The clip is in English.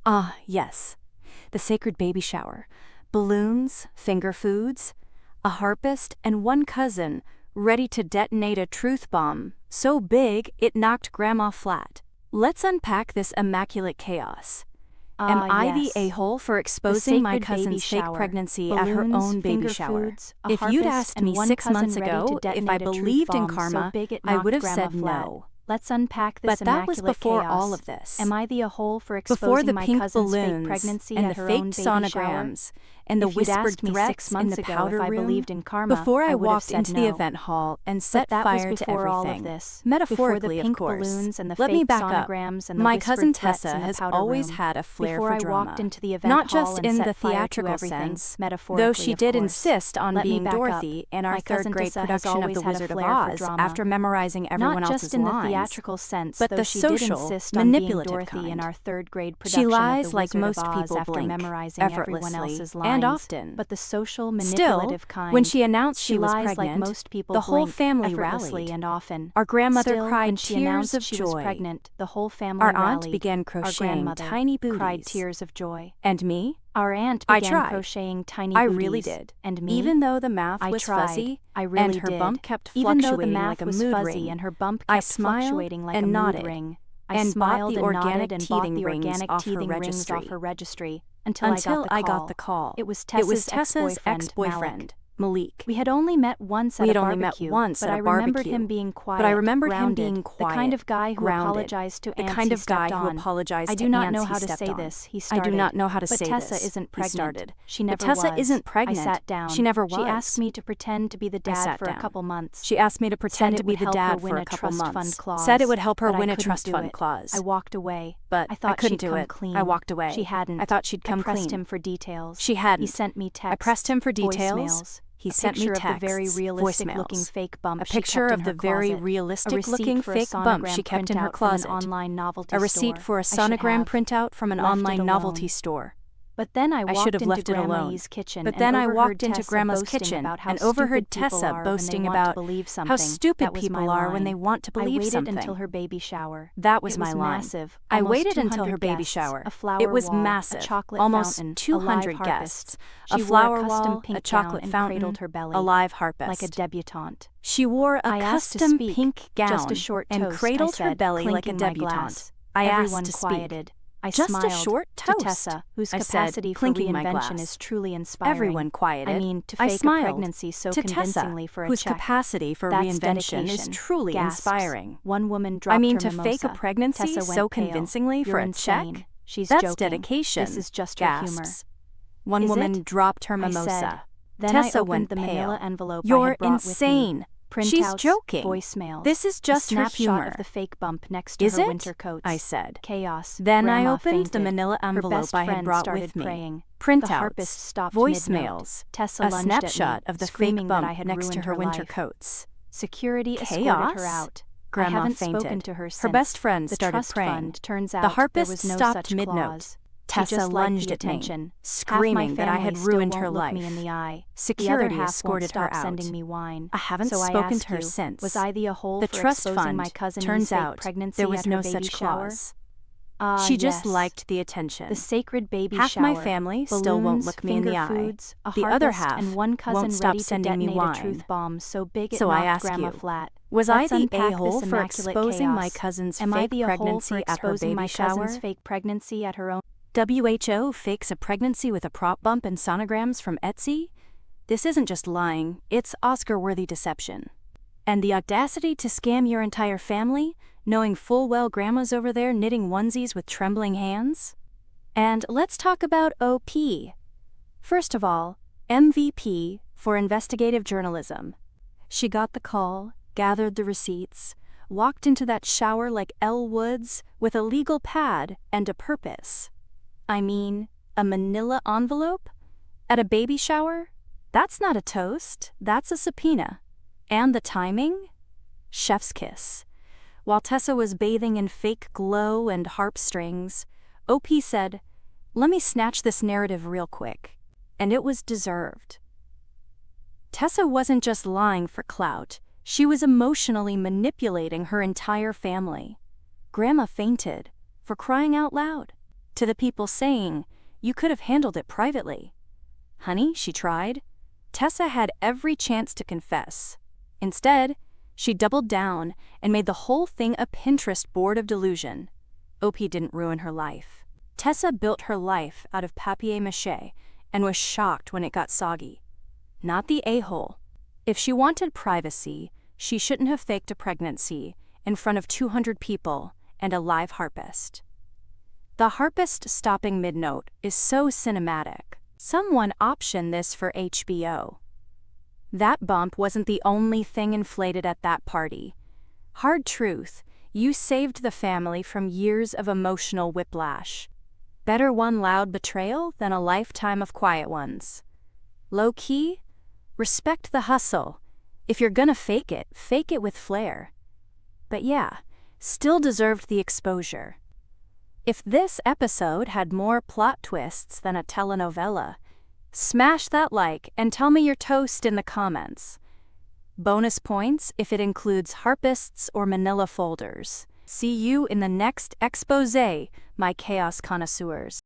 Ah, yes. The sacred baby shower. Balloons, finger foods, a harpist, and one cousin ready to detonate a truth bomb so big it knocked Grandma flat. Let's unpack this immaculate chaos. Am I the a-hole for exposing my cousin's fake pregnancy at her own baby shower? If you'd asked me 6 months ago if I believed in karma, I would have said no. Let's unpack this But that was immaculate before chaos. all of this. Am I the a-hole for Before exposing the my pink cousin's fake balloons pregnancy and at the her fake own baby shower? sonograms and the If you'd whispered asked me threats 6 in months the ago powder if I room, believed in karma, before I I would have walked said into the no. event hall and set But that fire was to before everything. all of this. Metaphorically, Before the pink of course. balloons and the Let me fake back up. sonograms and the My whispered cousin threats Tessa in the has powder always room. had a flair Before for I drama. walked into the event Not hall just and in set the fire to theatrical everything, sense, metaphorically, though she of did course. insist on Let me being back up. Dorothy in our My cousin third-grade Tessa has production of The always had a Wizard of flair for Oz drama. after memorizing everyone Not else's just in the lines, theatrical sense, but though the she did social, insist on being manipulative Dorothy in kind. our third-grade She production lies of The like Wizard most of Oz people after blink, memorizing everyone effortlessly, else's lines, and often. but the social, Still, manipulative kind. when she announced she she was lies pregnant, like most people the whole blink, family effortlessly rallied. and often. Our grandmother Still, cried when she tears announced of she was joy. pregnant, the whole family Our aunt rallied. began Our crocheting grandmother tiny booties. cried tears of joy. And me? Our aunt I began tried. crocheting tiny I booties. really did. And me? Even though the math I was tried. fuzzy I really and her did. bump kept Even though the fluctuating math like a was mood fuzzy ring, and her bump I kept smiled fluctuating like and a mood nodded ring. and I smiled bought the and nodded organic and bought teething the rings organic off her teething rings registry. off her registry until I I got the call. It was Tessa's Tessa's ex-boyfriend, Malik. We had only met once at We a had only met barbecue, once but at I a remembered barbecue. him being quiet, But I remembered him grounded, being quiet, the kind of guy who grounded, apologized to the ants kind he of guy stepped who on. apologized I to do not ants know he how to stepped say on. this. He I started. do not know how to but say Tessa this. isn't He pregnant. started. She never But Tessa was. isn't pregnant. I sat down. She never was. She asked me to pretend to be the I dad sat for down. a couple months. She asked me to pretend Said to it be would the help her dad win for a a couple trust fund months. clause, Said it would help her but I win a couldn't trust do fund it. clause. I walked away. But I thought couldn't she'd do come it. clean. I walked away. She hadn't. I thought she'd come I pressed clean. him for details. She hadn't. He sent me texts. I pressed him for details. Voicemails. He a sent me picture texts, of the very realistic-looking voicemails, fake bump a she picture kept of in the her very closet, realistic-looking fake bump she kept in her closet, an online novelty a receipt store. for a I should sonogram have printout from an left it online alone. novelty store. But then I I walked should have into left it alone. Grandma's kitchen But and then I overheard walked into Tessa Grandma's boasting kitchen about how and overheard stupid people Tessa are when they boasting want to about believe something. how stupid That was my people are when line. they want to I believe waited something. until her baby shower. That was It my line. massive. I Almost waited until 200 her baby guests, shower. A flower It was wall, massive. A chocolate Almost fountain, 200 a live guests. She A wore flower custom wall, pink a chocolate gown and fountain, cradled her belly a live harpist. like a debutante. She wore a I asked to custom speak, pink gown just a short and toast, cradled I said, her belly like a clinking my debutante. glass. I Everyone asked to quieted. speak. I Just smiled a short to toast. Tessa, whose I said, capacity for clinking my reinvention glass. is truly inspiring. Everyone quieted. I mean, to I fake smiled. a pregnancy so to Tessa, convincingly for a whose check. capacity for That's reinvention is dedication. truly Gasps. inspiring. One woman dropped I mean, her to fake a mimosa. pregnancy Tessa so went pale. convincingly for You're a insane. check? She's That's joking. dedication. This is just her humor. Gasps. One Is woman it? dropped her I mimosa. said. Then Tessa I opened went the pale. manila envelope I You're had brought insane. with me. She's Printouts, joking. voicemails. This is just a her snapshot humor. of the fake bump next to Is her it? winter coats. I said. Chaos. Then I Grandma opened the fainted. manila Her envelope best I had friend brought started with me. praying. The Printouts, harpist stopped mid-note. voicemails, Tessa a lunged snapshot at me, of the screaming fake that I bump had next to ruined her winter life. coats. Security escorted Chaos? her out. Grandma I haven't fainted. spoken to her since. Her best friend the started trust praying. Fund, turns out The harpist there was no stopped such mid-note. clause. She Tessa just liked lunged the at me, attention. screaming Half my that I family had still ruined her won't look life. me in the eye. Security the other half escorted won't her stop out. sending me wine. I haven't so spoken I asked to her you, since. Was I the a-hole The for trust exposing fund, my cousin turns fake out, pregnancy there was at no her baby such shower? clause. Ah, She just yes. liked the attention. The sacred baby Half shower. my family still won't Balloons, look me in the finger eye. foods, a The other harpist, half and one cousin won't stop ready to sending me detonate wine. a truth bomb so big it So I knocked ask Grandma you, flat. Was Let's I the unpack a-hole this for immaculate exposing my chaos. cousin's Am I fake the a-hole pregnancy for at her exposing baby my shower? cousin's fake pregnancy at her own? WHO fakes a pregnancy with a prop bump and sonograms from Etsy? This isn't just lying, it's Oscar-worthy deception. And the audacity to scam your entire family, knowing full well Grandma's over there knitting onesies with trembling hands? And let's talk about OP. First of all, MVP for investigative journalism. She got the call, gathered the receipts, walked into that shower like Elle Woods with a legal pad and a purpose. I mean, a manila envelope? At a baby shower? That's not a toast, that's a subpoena. And the timing? Chef's kiss. While Tessa was bathing in fake glow and harp strings, OP said, "Let me snatch this narrative real quick." And it was deserved. Tessa wasn't just lying for clout, she was emotionally manipulating her entire family. Grandma fainted, for crying out loud. to the people saying, "You could have handled it privately." Honey, she tried. Tessa had every chance to confess. Instead, she doubled down and made the whole thing a Pinterest board of delusion. OP didn't ruin her life. Tessa built her life out of papier-mâché and was shocked when it got soggy. Not the a-hole. If she wanted privacy, she shouldn't have faked a pregnancy in front of 200 people and a live harpist. The harpist stopping mid-note is so cinematic. Someone optioned this for HBO. That bump wasn't the only thing inflated at that party. Hard truth, you saved the family from years of emotional whiplash. Better one loud betrayal than a lifetime of quiet ones. Low-key, respect the hustle. If you're gonna fake it with flair. But yeah, still deserved the exposure. If this episode had more plot twists than a telenovela, smash that like and tell me your toast in the comments. Bonus points if it includes harpists or manila folders. See you in the next expose, my chaos connoisseurs.